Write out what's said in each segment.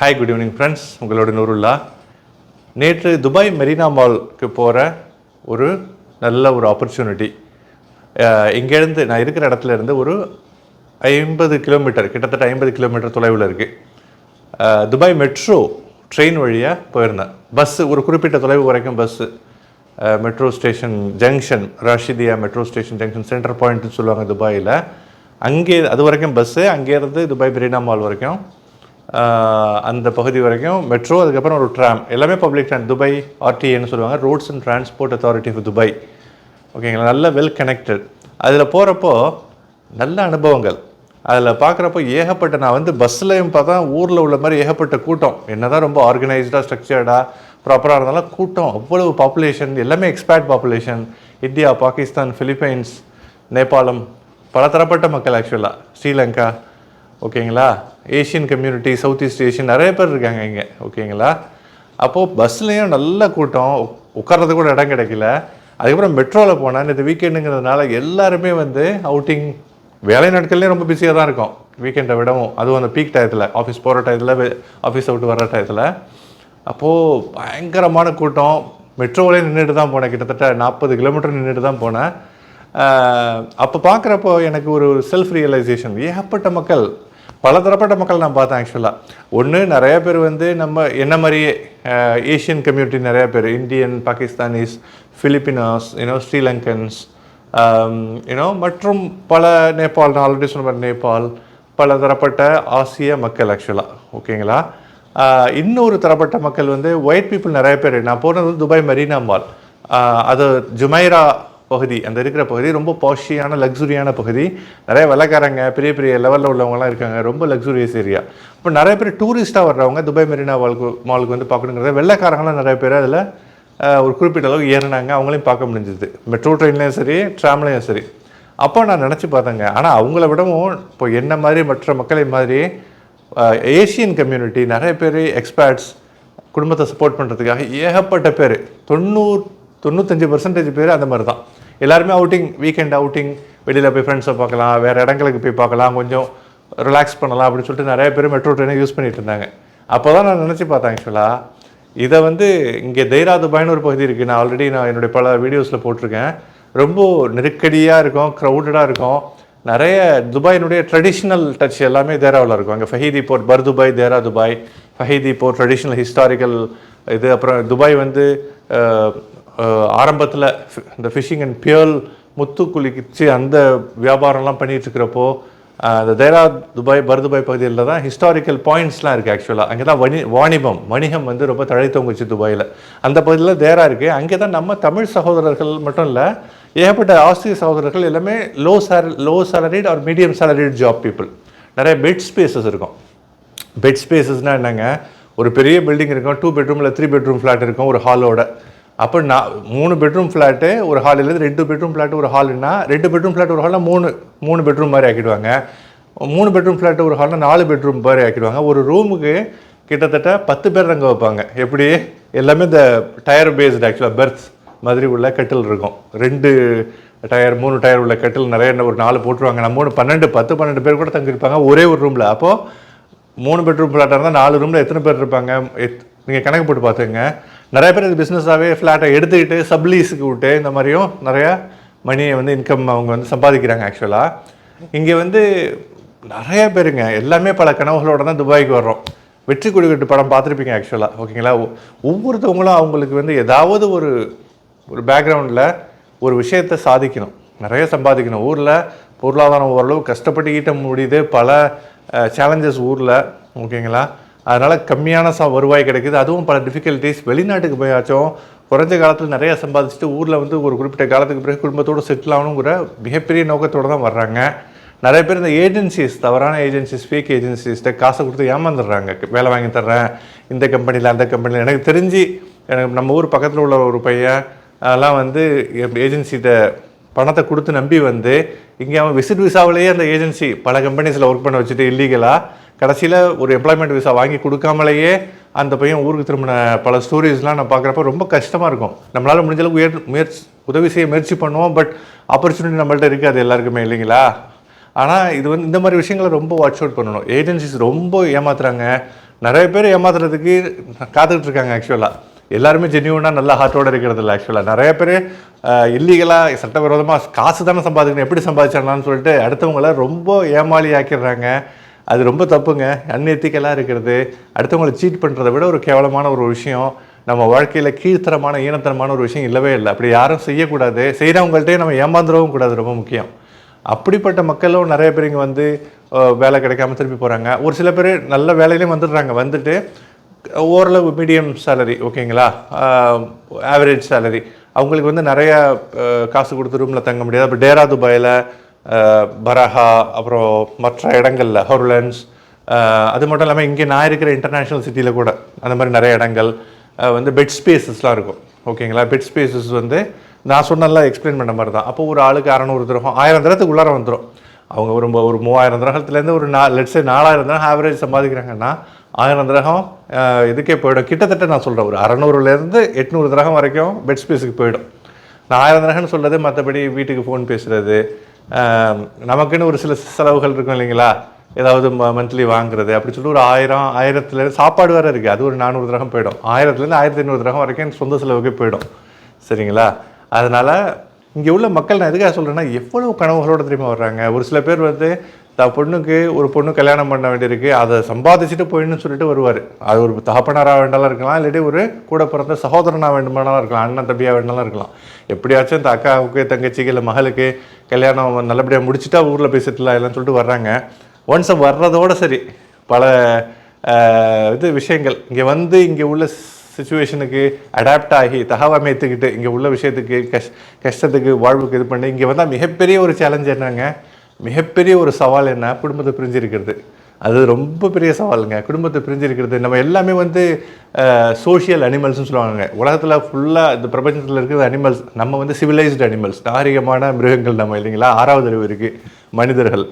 Hi, good evening friends. உங்களோட நூருல்லா. நேற்று Dubai Marina மாலுக்கு போகிற ஒரு நல்ல ஒரு ஆப்பர்ச்சுனிட்டி. இங்கேருந்து நான் இருக்கிற இடத்துல இருந்து ஒரு 50 கிலோமீட்டர், கிட்டத்தட்ட 50 கிலோமீட்டர் தொலைவில் இருக்குது. துபாய் மெட்ரோ ட்ரெயின் வழியாக போயிருந்தேன். பஸ்ஸு ஒரு குறிப்பிட்ட தொலைவு வரைக்கும் bus metro station junction, Rashidiya metro station junction centre பாயிண்ட்னு சொல்லுவாங்க துபாயில். அங்கே அது வரைக்கும் பஸ்ஸு, அங்கேருந்து துபாய் மெரினா மால் வரைக்கும் அந்த பகுதி வரைக்கும் மெட்ரோ, அதுக்கப்புறம் ஒரு ட்ராம், எல்லாமே பப்ளிக் ட்ரான். துபாய் ஆர்டிஏன்னு சொல்லுவாங்க, roads and transport authority of Dubai. ஓகேங்களா, நல்ல வெல் கனெக்டட். அதில் போகிறப்போ நல்ல அனுபவங்கள். அதில் பார்க்குறப்போ ஏகப்பட்ட, நான் பஸ்ஸிலையும் பார்த்தா ஊரில் உள்ள மாதிரி ஏகப்பட்ட கூட்டம். என்ன தான் ரொம்ப ஆர்கனைஸ்டாக ஸ்ட்ரக்சர்டாக ப்ராப்பராக இருந்தாலும் கூட்டம் அவ்வளவு பாப்புலேஷன், எல்லாமே expat population. India, Pakistan, Philippines, நேபாளம், பல தரப்பட்ட மக்கள். ஆக்சுவலாக ஸ்ரீலங்கா, ஓகேங்களா, Asian community, south east Asian, நிறைய பேர் இருக்காங்க இங்கே. ஓகேங்களா, அப்போது பஸ்லேயும் நல்ல கூட்டம், உட்கார்றது கூட இடம் கிடைக்கல. அதுக்கப்புறம் மெட்ரோவில் போனால் இந்த வீக்கெண்டுங்கிறதுனால எல்லாருமே அவுட்டிங், வேலை நாட்கள்லேயும் ரொம்ப பிஸியாக தான் இருக்கும் வீக்கெண்டை விடவும். அதுவும் அந்த பீக் டயத்தில், ஆஃபீஸ் போகிற டயத்தில், ஆஃபீஸ் விட்டு வர்ற டயத்தில். அப்போது பயங்கரமான கூட்டம். மெட்ரோவிலே நின்றுட்டு தான் போனேன், கிட்டத்தட்ட 40 கிலோமீட்டர் நின்றுட்டு தான் போனேன். அப்போ பார்க்குறப்போ எனக்கு ஒரு செல்ஃப் ரியலைசேஷன். ஏகப்பட்ட மக்கள், பல தரப்பட்ட மக்கள் நான் பார்த்தேன். ஆக்சுவலாக ஒன்று, நிறைய பேர் நம்ம என்ன மாதிரியே ஏஷியன் கம்யூனிட்டி நிறைய பேர், இந்தியன், பாகிஸ்தானிஸ், ஃபிலிப்பினாஸ், ஸ்ரீலங்கன்ஸ், மற்றும் பல நேபாள், நான் ஆல்ரெடி சொன்ன மாதிரி நேபாள், பல தரப்பட்ட ஆசிய மக்கள். ஆக்சுவலாக ஓகேங்களா, இன்னொரு தரப்பட்ட மக்கள் ஒயிட் பீப்புள் நிறைய பேர். நான் போனது துபாய் மெரினா மால், அது ஜுமைரா பகுதி, அந்த இருக்கிற பகுதி ரொம்ப பாஷியான லக்ஸுரியான பகுதி. நிறைய வெள்ளைக்காரங்க, பெரிய பெரிய லெவலில் உள்ளவங்கலாம் இருக்காங்க. ரொம்ப லக்ஸுரியஸ் ஏரியா. இப்போ நிறைய பேர் டூரிஸ்ட்டாக வர்றவங்க துபாய் மெரினா மாலுக்கு பார்க்கணுங்கிறத, வெள்ளைக்காரங்களாம் நிறைய பேர் அதில் ஒரு குறிப்பிட்ட அளவுக்கு ஏறினாங்க. அவங்களையும் பார்க்க முடிஞ்சது, மெட்ரோ ட்ரெயின்லேயும் சரி, ட்ராம்லேயும் சரி. அப்போ நான் நினச்சி பார்த்தேங்க, ஆனால் அவங்கள விடவும் இப்போ என்ன மாதிரி மற்ற மக்களை மாதிரி ஏஷியன் கம்யூனிட்டி நிறைய பேர், எக்ஸ்பேர்ட்ஸ், குடும்பத்தை சப்போர்ட் பண்ணுறதுக்காக ஏகப்பட்ட பேர், 95% பேர் அந்த மாதிரி தான். எல்லாருமே அவுட்டிங், வீக்கெண்ட் அவுட்டிங், வெளியில் போய் ஃப்ரெண்ட்ஸை பார்க்கலாம், வேறு இடங்களுக்கு போய் பார்க்கலாம், கொஞ்சம் ரிலாக்ஸ் பண்ணலாம் அப்படின்னு சொல்லிட்டு நிறைய பேர் மெட்ரோ ட்ரெயினை யூஸ் பண்ணிட்டு இருந்தாங்க. அப்போ தான் நான் நினச்சி பார்த்தேன் ஆக்சுவலாக இதை இங்கே தைரா துபாய்னு ஒரு பகுதி இருக்குது. நான் என்னுடைய பல வீடியோஸில் போட்டிருக்கேன். ரொம்ப நெருக்கடியாக இருக்கும், க்ரௌடடாக இருக்கும். நிறைய துபாயினுடைய ட்ரெடிஷ்னல் டச் எல்லாமே தேராவில் இருக்கும். அங்கே ஃபஹீதி போர்ட், பர் துபாய், தேரா துபாய், ஃபஹீதி போர்ட், ட்ரெடிஷ்னல் ஹிஸ்டாரிக்கல் இது. அப்புறம் துபாய் ஆரம்பத்தில் இந்த ஃபிஷிங் அண்ட் பியர்ல், முத்து குளிச்சு அந்த வியாபாரம்லாம் பண்ணிகிட்டு இருக்கிறப்போ அந்த தேரா துபாய், பர் துபாய் பகுதியில் தான் ஹிஸ்டாரிக்கல் பாயிண்ட்ஸ்லாம் இருக்குது. ஆக்சுவலாக அங்கே தான் வணிகம் ரொம்ப தழைத்தோங்குச்சு துபாயில். அந்த பகுதியில் தேரா இருக்குது. அங்கே தான் நம்ம தமிழ் சகோதரர்கள் மட்டும் இல்லை, ஏகப்பட்ட ஆசிய சகோதரர்கள் எல்லாமே low salaried R medium salaried job people. நிறைய பெட் ஸ்பேசஸ் இருக்கும். பெட் ஸ்பேசஸ்னால் என்னங்க, ஒரு பெரிய பில்டிங் இருக்கும், 2 bedroom இல்லை 3 bedroom ஃப்ளாட் இருக்கும் ஒரு ஹாலோட. அப்போ 3 bedroom ஃப்ளாட்டு ஒரு ஹால், இல்லை 2 bedroom ஃப்ளாட்டு ஒரு ஹால்னா, 2 bedroom ஃப்ளாட் ஒரு ஹால்னால் 3 bedroom மாதிரி ஆக்கிடுவாங்க. 3 bedroom ஃப்ளாட்டு ஒரு ஹால்னால் 4 bedroom மாதிரி ஆக்கிடுவாங்க. ஒரு ரூமுக்கு கிட்டத்தட்ட 10 பேர் தங்க வைப்பாங்க. எப்படி, எல்லாமே இந்த டயர் பேஸ்டு, ஆக்சுவலாக பெர்த் மாதிரி உள்ள கட்டில் இருக்கும். 2 டயர் 3 டயர் உள்ள கட்டில் நிறைய, ஒரு 4 போட்டுருவாங்க. நம்ம 10-12 பேர் கூட தங்கியிருப்பாங்க ஒரே ஒரு ரூமில். அப்போது 3 bedroom ஃப்ளாட்டாக இருந்தால் 4 ரூமில் எத்தனை பேர் இருப்பாங்க, நீங்கள் கணக்கு போட்டு பார்த்துங்க. நிறைய பேர் இது பிஸ்னஸாகவே ஃப்ளாட்டை எடுத்துக்கிட்டு சப்லீஸுக்கு விட்டு இந்த மாதிரியும் நிறையா மணியை இன்கம் அவங்க சம்பாதிக்கிறாங்க. ஆக்சுவலாக இங்கே நிறைய பேருங்க, எல்லாமே பல கனவுகளோடு தான் துபாய்க்கு வர்றோம். வெற்றி கொடிக்கட்டு படம் பார்த்துருப்பீங்க ஆக்சுவலாக. ஓகேங்களா, ஒவ்வொருத்தவங்களும் அவங்களுக்கு ஏதாவது ஒரு பேக்ரவுண்டில் ஒரு விஷயத்தை சாதிக்கணும், நிறைய சம்பாதிக்கணும். ஊரில் பொருளாதாரம் ஓரளவு கஷ்டப்பட்டு ஈட்ட முடியுது, பல சேலஞ்சஸ் ஊரில். ஓகேங்களா, அதனால் கம்மியான வருவாய் கிடைக்குது, அதுவும் பல டிஃபிகல்ட்டிஸ். வெளிநாட்டுக்கு போயாச்சும் குறைஞ்ச காலத்தில் நிறையா சம்பாதிச்சுட்டு ஊரில் ஒரு குறிப்பிட்ட காலத்துக்கு பிறகு குடும்பத்தோடு செட்டில் ஆகணுங்கிற மிகப்பெரிய நோக்கத்தோடு தான் வர்றாங்க. நிறைய பேர் இந்த ஏஜென்சிஸ், தவறான ஏஜென்சிஸ், ஃபேக் ஏஜென்சிஸ்கிட்ட காசை கொடுத்து ஏமாந்துடுறாங்க. வேலை வாங்கி தர்றேன் இந்த கம்பெனியில் அந்த கம்பெனியில். எனக்கு தெரிஞ்சு நம்ம ஊர் பக்கத்தில் உள்ள ஒரு பையன் அதெல்லாம் ஏஜென்சிகிட்ட பணத்தை கொடுத்து நம்பி இங்கே அவன் விசிட் விசாவிலேயே அந்த ஏஜென்சி பல கம்பெனிஸில் ஒர்க் பண்ண வச்சுட்டு இல்லீகலாக கடைசியில் ஒரு எம்ப்ளாய்மெண்ட் விசா வாங்கி கொடுக்காமலேயே அந்த பையன் ஊருக்கு திரும்பின பல ஸ்டோரிஸ்லாம் நான் பார்க்குறப்ப ரொம்ப கஷ்டமாக இருக்கும். நம்மளால் முடிஞ்சளவுக்கு உதவி செய்ய முயற்சி பண்ணுவோம், பட் ஆப்பர்ச்சுனிட்டி நம்மள்ட்ட இருக்காது எல்லாருக்குமே, இல்லைங்களா. ஆனால் இது இந்த மாதிரி விஷயங்களை ரொம்ப வாட்ச் அவுட் பண்ணணும். ஏஜென்சிஸ் ரொம்ப ஏமாத்துறாங்க. நிறைய பேர் ஏமாத்துறதுக்கு காத்துக்கிட்டு இருக்காங்க. ஆக்சுவலாக எல்லாருமே ஜென்யூனாக நல்லா ஹார்ட்டோடு இருக்கிறது இல்லை. ஆக்சுவலாக நிறைய பேர் இல்லீகலாக சட்டவிரோதமாக காசு தானே சம்பாதிக்கணும், எப்படி சம்பாதிச்சிடலான்னு சொல்லிட்டு அடுத்தவங்கள ரொம்ப ஏமாளி ஆக்கிடுறாங்க. அது ரொம்ப தப்புங்க. அன்எத்திக்கலாக இருக்கிறது, அடுத்தவங்களை சீட் பண்ணுறதை விட ஒரு கேவலமான ஒரு விஷயம். நம்ம வாழ்க்கையில் கீழ்த்தரமான ஈனத்தரமான ஒரு விஷயம் இல்லவே இல்லை. அப்படி யாரும் செய்யக்கூடாது. செய்கிறவங்கள்ட்டே நம்ம ஏமாந்துடவும் கூடாது, ரொம்ப முக்கியம். அப்படிப்பட்ட மக்களும் நிறைய பேர் இங்கே வந்து வேலை கிடைக்காம திருப்பி போகிறாங்க. ஒரு சில பேர் நல்ல வேலையிலையும் வந்துடுறாங்க. வந்துட்டு ஓரளவு மீடியம் சேலரி, ஓகேங்களா, ஆவரேஜ் சேலரி, அவங்களுக்கு வந்து நிறையா காசு கொடுத்து ரூமில் தங்க முடியாது. அப்போ டேரா துபாயில், பரஹா, அப்புறம் மற்ற இடங்களில் ஹொர்லன்ஸ், அது மட்டும் இல்லாமல் இங்கே நான் இருக்கிற இன்டர்நேஷ்னல் சிட்டியில் கூட அந்த மாதிரி நிறைய இடங்கள் வந்து பெட் ஸ்பேசஸ்லாம் இருக்கும், ஓகேங்களா. பெட் ஸ்பேசஸ் வந்து நான் சொன்னெல்லாம் எக்ஸ்பிளைன் பண்ண மாதிரி தான். அப்போ ஒரு ஆளுக்கு 600 திரகம் 1000 திரகத்துக்கு உள்ளார வந்துடும். அவங்க ஒரு 3000 திரகத்துலேருந்து ஒரு லெட்ஸே 4000 திரகம் ஆவரேஜ் சம்பாதிக்கிறாங்கன்னா 1000 திரகம் இதுக்கே போயிடும். கிட்டத்தட்ட நான் சொல்கிறேன் ஒரு 600லேருந்து 800 திரகம் வரைக்கும் பெட் ஸ்பேஸுக்கு போயிடும். நான் 1000 திரகம்னு சொல்கிறது மற்றபடி வீட்டுக்கு ஃபோன் பேசுகிறது, நமக்குன்னு ஒரு சில செலவுகள் இருக்கும் இல்லைங்களா, ஏதாவது மந்த்லி வாங்குறது, அப்படி சொல்லிட்டு ஒரு 1000 சாப்பாடு வேறு இருக்குது, அது ஒரு 400 திரகம் போயிடும். 1000லேருந்து 1500 திரகம் வரைக்கும் சொந்த செலவுக்கே போயிடும், சரிங்களா. அதனால் இங்கே உள்ள மக்கள் நான் எதுக்காக சொல்கிறேன்னா, எவ்வளோ கனவுகளோடு திரும்ப வர்றாங்க. ஒரு சில பேர் வந்து ஒரு பொண்ணு கல்யாணம் பண்ண வேண்டியிருக்கு, அதை சம்பாதிச்சுட்டு போயின்னு சொல்லிட்டு வருவார். அது ஒரு தகப்பனாராக வேண்டாலும் இருக்கலாம், இல்லாட்டி ஒரு கூட பிறந்த சகோதரனாக வேண்டுமானாலும் இருக்கலாம், அண்ணன் தம்பியாக வேண்டாலும் இருக்கலாம். எப்படியாச்சும் இந்த அக்காவுக்கு தங்கச்சிக்கு இல்லை மகளுக்கு கல்யாணம் நல்லபடியாக முடிச்சுட்டா ஊரில் போய் செட்டில் ஆகலாம்னு சொல்லிட்டு வர்றாங்க. ஒன்ஸ் வர்றதோடு சரி, பல விஷயங்கள் இங்கே உள்ள சிச்சுவேஷனுக்கு அடாப்ட் ஆகி தகவமைத்துக்கிட்டு இங்கே உள்ள விஷயத்துக்கு கஷ்டத்துக்கு வாழ்வுக்கு இது பண்ணி இங்கே வந்தால் மிகப்பெரிய ஒரு சேலஞ்ச் என்னங்க, மிகப்பெரிய ஒரு சவால் என்ன, குடும்பத்தை பிரிஞ்சிருக்கிறது. அது ரொம்ப பெரிய சவாலுங்க, குடும்பத்தை பிரிஞ்சிருக்கிறது. நம்ம எல்லாமே வந்து சோஷியல் அனிமல்ஸ்னு சொல்லுவாங்க. உலகத்தில் ஃபுல்லாக இந்த பிரபஞ்சத்தில் இருக்கிற அனிமல்ஸ், நம்ம வந்து சிவிலைஸ்டு அனிமல்ஸ், நாகரிகமான மிருகங்கள் நம்ம, இல்லைங்களா. 6வது அறிவு இருக்குது மனிதர்கள்.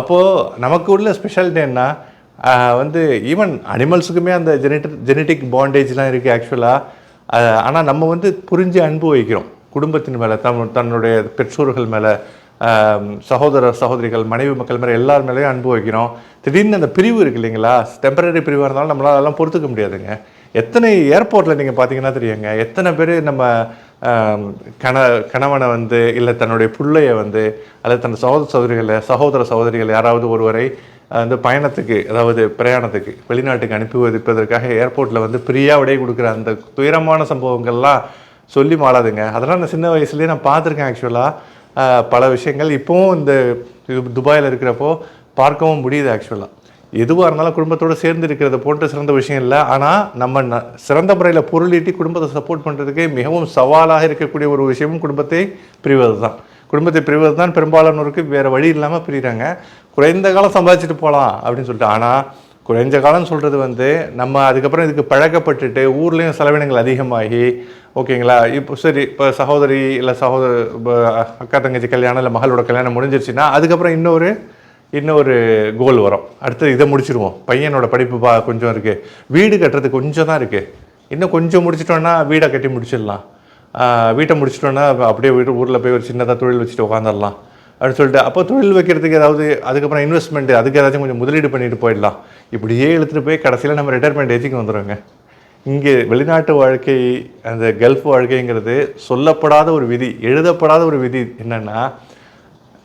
அப்போது நமக்கு உள்ள ஸ்பெஷாலிட்டி என்ன வந்து, ஈவன் அனிமல்ஸுக்குமே அந்த ஜெனட்டிக் பாண்டேஜ்லாம் இருக்குது ஆக்சுவலாக. ஆனால் நம்ம வந்து புரிஞ்சு அன்பு வைக்கிறோம் குடும்பத்தின் மேலே, தன்னுடைய பெற்றோர்கள் மேலே, சகோதர சகோதரிகள், மனைவி மக்கள் மேலே, எல்லார் மேலேயும் அன்பு வைக்கிறோம். திடீர்னு அந்த பிரிவு இருக்குது இல்லைங்களா, டெம்பரரி பிரிவாக இருந்தாலும் நம்மளால் அதெல்லாம் பொறுத்துக்க முடியாதுங்க. எத்தனை ஏர்போர்ட்டில் நீங்கள் பார்த்தீங்கன்னா தெரியுங்க, எத்தனை பேர் நம்ம கணவனை வந்து இல்லை தன்னுடைய பிள்ளைய வந்து அல்லது தன் சகோதர சகோதரிகள் யாராவது ஒருவரை வந்து பயணத்துக்கு, அதாவது பிரயாணத்துக்கு வெளிநாட்டுக்கு அனுப்பி வைப்பதற்காக ஏர்போர்ட்டில் வந்து ஃப்ரீயாக விடை கொடுக்குற அந்த துயரமான சம்பவங்கள்லாம் சொல்லி மாளாதுங்க. அதெல்லாம் நான் சின்ன வயசுலேயே நான் பார்த்துருக்கேன் ஆக்சுவலாக. பல விஷயங்கள் இப்போவும் இந்த துபாயில் இருக்கிறப்போ பார்க்கவும் முடியுது ஆக்சுவலாக. எதுவாக இருந்தாலும் குடும்பத்தோடு சேர்ந்து இருக்கிறது போன்ற சிறந்த விஷயம் இல்லை. ஆனால் நம்ம சிறந்த முறையில் பொருளீட்டி குடும்பத்தை சப்போர்ட் பண்ணுறதுக்கு மிகவும் சவாலாக இருக்கக்கூடிய ஒரு விஷயமும் குடும்பத்தை பிரிவது தான். குடும்பத்தை பிரிவது தான் பெரும்பாலானோருக்கு வேறு வழி இல்லாமல் பிரிகிறாங்க. குறைந்த காலம் சம்பாதிச்சுட்டு போகலாம் அப்படின்னு சொல்லிட்டு. ஆனால் குறைஞ்ச காலம்னு சொல்கிறது வந்து நம்ம அதுக்கப்புறம் இதுக்கு பழக்கப்பட்டுட்டு ஊர்லேயும் செலவினங்கள் அதிகமாகி, ஓகேங்களா. இப்போ சரி, இப்போ சகோதரி இல்லை அக்கா தங்கச்சி கல்யாணம் இல்லை மகளோட கல்யாணம் முடிஞ்சிருச்சுன்னா அதுக்கப்புறம் இன்னொரு கோல் வரும். அடுத்து இதை முடிச்சிடுவோம், பையனோட படிப்பு கொஞ்சம் இருக்குது, வீடு கட்டுறது கொஞ்சம் தான் இருக்குது, இன்னும் கொஞ்சம் முடிச்சிட்டோன்னா வீடை கட்டி முடிச்சிடலாம், வீட்டை முடிச்சிட்டோன்னா அப்படியே ஊரில் போய் ஒரு சின்னதாக தொழில் வச்சுட்டு உட்காந்துடலாம் அப்படின்னு சொல்லிட்டு. அப்போ தொழில் வைக்கிறதுக்கு ஏதாவது அதுக்கப்புறம் இன்வெஸ்ட்மெண்ட்டு, அதுக்கு ஏதாச்சும் கொஞ்சம் முதலீடு பண்ணிட்டு போயிடலாம். இப்படியே இழுத்துட்டு போய் கடைசியில் நம்ம ரிட்டையர்மெண்ட் ஏஜுக்கு வந்துடுவோங்க. இங்கே வெளிநாட்டு வாழ்க்கை, அந்த கல்ஃப் வாழ்க்கைங்கிறது சொல்லப்படாத ஒரு விதி, எழுதப்படாத ஒரு விதி. என்னென்னா,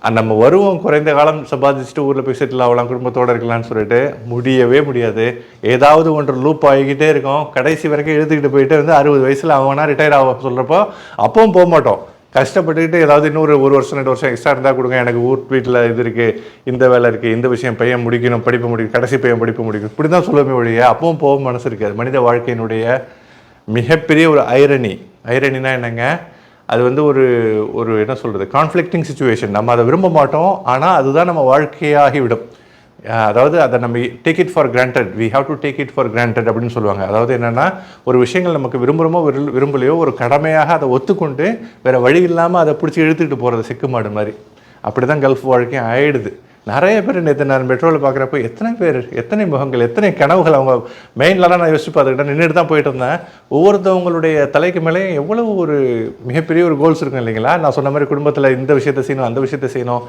நம்ம வருவோம், குறைந்த காலம் சம்பாதிச்சுட்டு ஊரில் போய் செட்டில் ஆகலாம், குடும்பத்தோடு இருக்கலாம்னு சொல்லிட்டு முடியவே முடியாது. ஏதாவது ஒன்று லூப் ஆகிக்கிட்டே இருக்கும். கடைசி வரைக்கும் எழுத்துக்கிட்டு போயிட்டு வந்து 60 வயசில் அவனா ரிட்டையர் ஆக சொல்கிறப்போ அப்பவும் போக மாட்டோம். கஷ்டப்பட்டுக்கிட்டு ஏதாவது இன்னொரு 1 வருஷம் 2 வருஷம் எக்ஸ்ட்ரா இருந்தால் கொடுங்க, எனக்கு வீட்டில் இது இருக்குது, இந்த வேலை இருக்குது, இந்த விஷயம் பையன் முடிக்கணும், படிப்பு முடிக்கணும், கடைசி பையன் படிப்பு முடிக்கணும், இப்படி தான் சொல்லுவோமே ஒழிய அப்பவும் போக மனசு இருக்காது. மனித வாழ்க்கையினுடைய மிகப்பெரிய ஒரு ஐரணினா என்னங்க, அது வந்து ஒரு என்ன சொல்கிறது, கான்ஃப்ளிக்டிங் சுச்சுவேஷன். நம்ம அதை விரும்ப மாட்டோம், ஆனால் அதுதான் நம்ம வாழ்க்கையாகிவிடும். அதாவது அதை நம்ம take it for granted, we have to take it for granted அப்படின்னு சொல்லுவாங்க. அதாவது என்னென்னா, ஒரு விஷயங்கள் நமக்கு விரும்புகிறோமோ விரும்பலையோ ஒரு கடமையாக அதை ஒத்துக்கொண்டு வேறு வழி இல்லாமல் அதை பிடிச்சி இழுத்துக்கிட்டு போகிறது சிக்குமாடு மாதிரி. அப்படி தான் கல்ஃப் வாழ்க்கையும் ஆயிடுது. நிறைய பேர் நேற்று நான் மெட்ரோவில் பார்க்குறப்போ எத்தனை பேர், எத்தனை முகங்கள், எத்தனை கனவுகள். அவங்க மெயின்லலாம் நான் யோசிச்சு பார்த்துக்கிட்டேன், நின்றுட்டு தான் போயிட்டு இருந்தேன். ஒவ்வொருத்தவங்களுடைய தலைக்கு மேலேயும் எவ்வளவு ஒரு மிகப்பெரிய ஒரு கோல்ஸ் இருக்கும் இல்லைங்களா. நான் சொன்ன மாதிரி குடும்பத்தில் இந்த விஷயத்தை செய்யணும், அந்த விஷயத்தை செய்யணும்,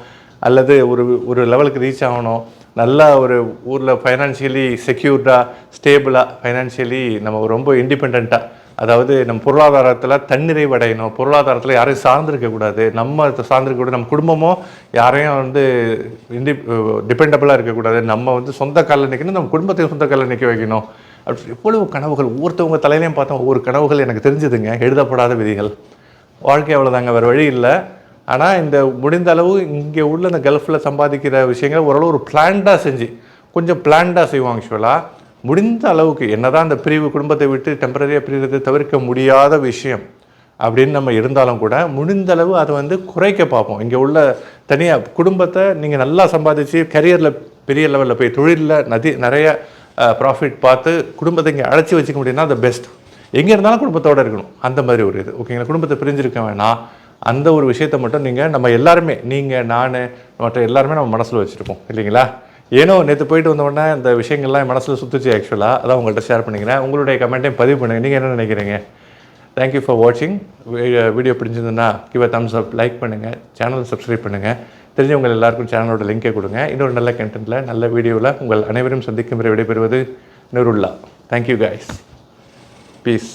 அல்லது ஒரு ஒரு லெவலுக்கு ரீச் ஆகணும், நல்லா ஒரு ஊரில் ஃபைனான்ஷியலி செக்யூர்டாக ஸ்டேபிளாக ஃபைனான்ஷியலி நம்ம ரொம்ப இண்டிபெண்ட்டாக, அதாவது நம்ம பொருளாதாரத்தில் தன்னிறைவு அடையணும், பொருளாதாரத்தில் யாரையும் சார்ந்திருக்கக்கூடாது, நம்ம சார்ந்திருக்கக்கூடாது, நம்ம குடும்பமும் யாரையும் வந்து டிபெண்டபிளாக இருக்கக்கூடாது, நம்ம வந்து சொந்த காலில் நிற்கணும், நம்ம குடும்பத்தையும் சொந்த காலில் நிற்க வைக்கணும். அப்படி எவ்வளவு கனவுகள் ஒவ்வொருத்தவங்க தலையிலையும் பார்த்தா ஒவ்வொரு கனவுகள் எனக்கு தெரிஞ்சதுங்க. எழுதப்படாத விதிகள். வாழ்க்கை அவ்வளோதாங்க, வேறு வழி இல்லை. ஆனால் இந்த முடிந்த அளவு இங்கே உள்ள இந்த கல்ஃபில் சம்பாதிக்கிற விஷயங்கள் ஓரளவு ஒரு பிளான்டாக செஞ்சு, கொஞ்சம் பிளான்டாக செய்வோம். ஆக்சுவலாக முடிந்த அளவுக்கு என்னதான் இந்த பிரிவு, குடும்பத்தை விட்டு டெம்பரரியாக பிரிகிறது தவிர்க்க முடியாத விஷயம் அப்படின்னு நம்ம இருந்தாலும் கூட முடிந்த அளவு அதை வந்து குறைக்க பார்ப்போம். இங்கே உள்ள தனியாக குடும்பத்தை நீங்கள் நல்லா சம்பாதிச்சு கரியரில் பெரிய லெவலில் போய் தொழிலில் நிறைய ப்ராஃபிட் பார்த்து குடும்பத்தை இங்கே அழைச்சி வச்சுக்க முடியும்னா அது பெஸ்ட். எங்கே இருந்தாலும் குடும்பத்தோடு இருக்கணும், அந்த மாதிரி ஒரு இது ஓகேங்களா. குடும்பத்தை பிரிஞ்சிருக்க வேணாம், அந்த ஒரு விஷயத்தை மட்டும் நீங்கள் நம்ம எல்லாருமே, நீங்கள் நான் மற்ற எல்லாருமே நம்ம மனசில் வச்சுருப்போம் இல்லைங்களா. ஏனோ நேற்று போயிட்டு வந்தோடனே இந்த விஷயங்கள்லாம் என் மனசில் சுற்றுச்சு. ஆக்சுவலாக அதான் உங்கள்கிட்ட ஷேர் பண்ணிக்கிறேன். உங்களுடைய கமெண்ட்டையும் பதிவு பண்ணுங்கள், நீங்கள் என்ன நினைக்கிறீங்க. தேங்க்யூ ஃபார் வாட்சிங். வீடியோ பிடிச்சிருந்ததுன்னா give a Thums up, like பண்ணுங்கள், சேனல் சப்ஸ்கிரைப் பண்ணுங்கள், தெரிஞ்சவங்க எல்லாருக்கும் சேனலோட லிங்கை கொடுங்க. இன்னொரு நல்ல கண்டென்ட்டில் நல்ல வீடியோவில் உங்கள் அனைவரும் சந்திக்கும் வரை விடைபெறுவது நூருல்லா. Thank you guys. பீஸ்.